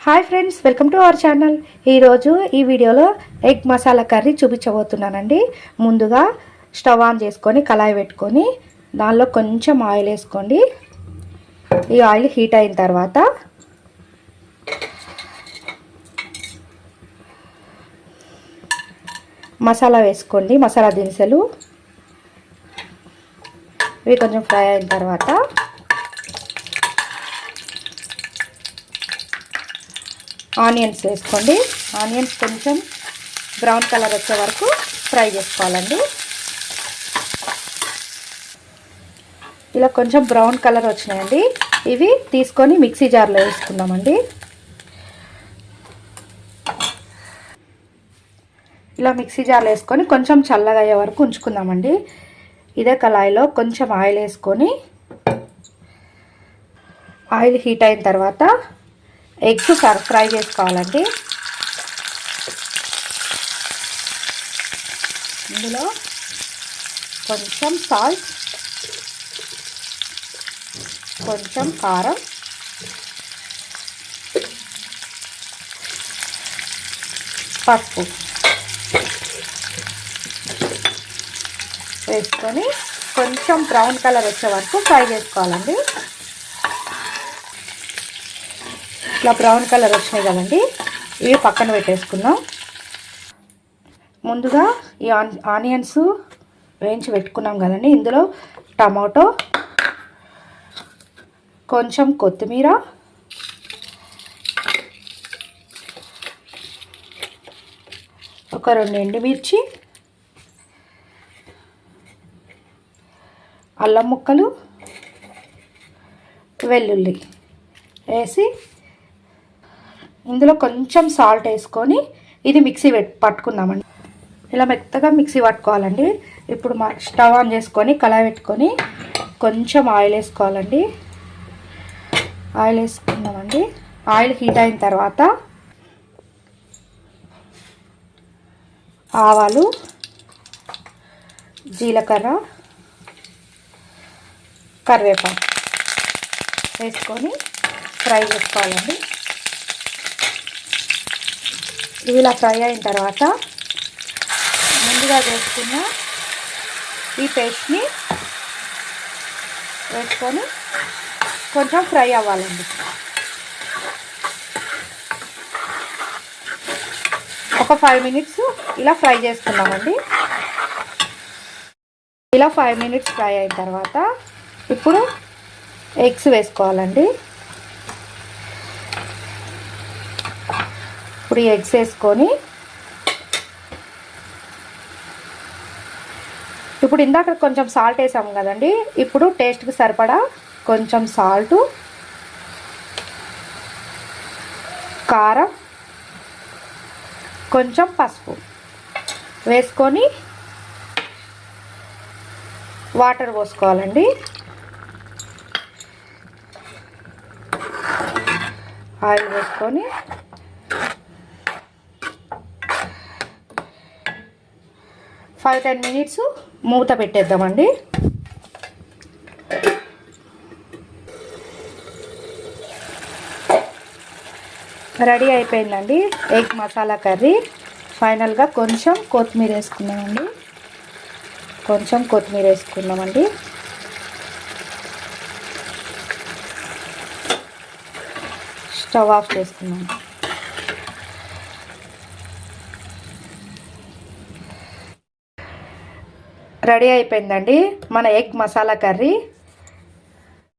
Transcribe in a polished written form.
Hi friends, welcome to our channel. ఈరోజు ఈ వీడియోలో ఎగ్ మసాలా కర్రీ చూపించబోతున్నానండి. ముందుగా స్టవ్ ఆన్ చేసుకొని కళాయి పెట్టుకొని దానిలో కొంచెం ఆయిల్ వేసుకోండి. ఈ ఆయిల్ హీట్ అయిన తర్వాత మసాలా వేసుకోండి. మసాలా దినుసులు ఇవి కొంచెం ఫ్రై అయిన తర్వాత ఆనియన్స్ వేసుకోండి. ఆనియన్స్ కొంచెం బ్రౌన్ కలర్ వచ్చే వరకు ఫ్రై చేసుకోవాలండి. ఇలా కొంచెం బ్రౌన్ కలర్ వచ్చినాయండి. ఇవి తీసుకొని మిక్సీ జార్లో వేసుకుందామండి. ఇలా మిక్సీ జార్లో వేసుకొని కొంచెం చల్లగా అయ్యే వరకు ఉంచుకుందామండి. ఇదే కళాయిలో కొంచెం ఆయిల్ వేసుకొని ఆయిల్ హీట్ అయిన తర్వాత ఎగ్స్ ఫ్రై చేసుకోవాలండి. ఇందులో కొంచెం సాల్ట్, కొంచెం కారం, పసుపు వేసుకొని కొంచెం బ్రౌన్ కలర్ వచ్చే వరకు ఫ్రై చేసుకోవాలండి. ఇట్లా బ్రౌన్ కలర్ వచ్చినాయి కదండి, ఇవి పక్కన పెట్టేసుకుందాం. ముందుగా ఈ ఆనియన్స్ వేయించి పెట్టుకున్నాం కదండి. ఇందులో టమాటో, కొంచెం కొత్తిమీర, ఒక 2 ఎండుమిర్చి, అల్లం ముక్కలు, వెల్లుల్లి వేసి ఇందులో కొంచెం సాల్ట్ వేసుకొని ఇది మిక్సీ పట్టుకుందామండి. ఇలా మెత్తగా మిక్సీ పట్టుకోవాలండి. ఇప్పుడు స్టవ్ ఆన్ చేసుకొని కళాయి పెట్టుకొని కొంచెం ఆయిల్ వేసుకోవాలండి. ఆయిల్ వేసుకుందామండి. ఆయిల్ హీట్ అయిన తర్వాత ఆవాలు, జీలకర్ర, కరివేపాకు వేసుకొని ఫ్రై చేసుకోవాలండి. ఇవి ఇలా ఫ్రై అయిన తర్వాత ముందుగా వేసుకున్న ఈ పేస్ట్ని వేసుకొని కొంచెం ఫ్రై అవ్వాలండి. ఒక 5 మినిట్స్ ఇలా ఫ్రై చేసుకున్నామండి. ఇలా 5 మినిట్స్ ఫ్రై అయిన తర్వాత ఇప్పుడు ఎగ్స్ వేసుకోవాలండి. ఇప్పుడు ఈ ఎగ్స్ వేసుకొని ఇప్పుడు ఇందాక కొంచెం సాల్ట్ వేసాము కదండి. ఇప్పుడు టేస్ట్కి సరిపడా కొంచెం సాల్ట్, కారం, కొంచెం పసుపు వేసుకొని వాటర్ పోసుకోవాలండి. ఆయిల్ వేసుకొని ఫైవ్ 10 మినిట్స్ మూత పెట్టేద్దామండి. రెడీ అయిపోయిందండి ఎగ్ మసాలా కర్రీ. ఫైనల్గా కొంచెం కొత్తిమీర వేసుకున్నామండి. స్టవ్ ఆఫ్ చేసుకున్నాం. రెడీ అయిపోయిందండి మన ఎగ్ మసాలా కర్రీ.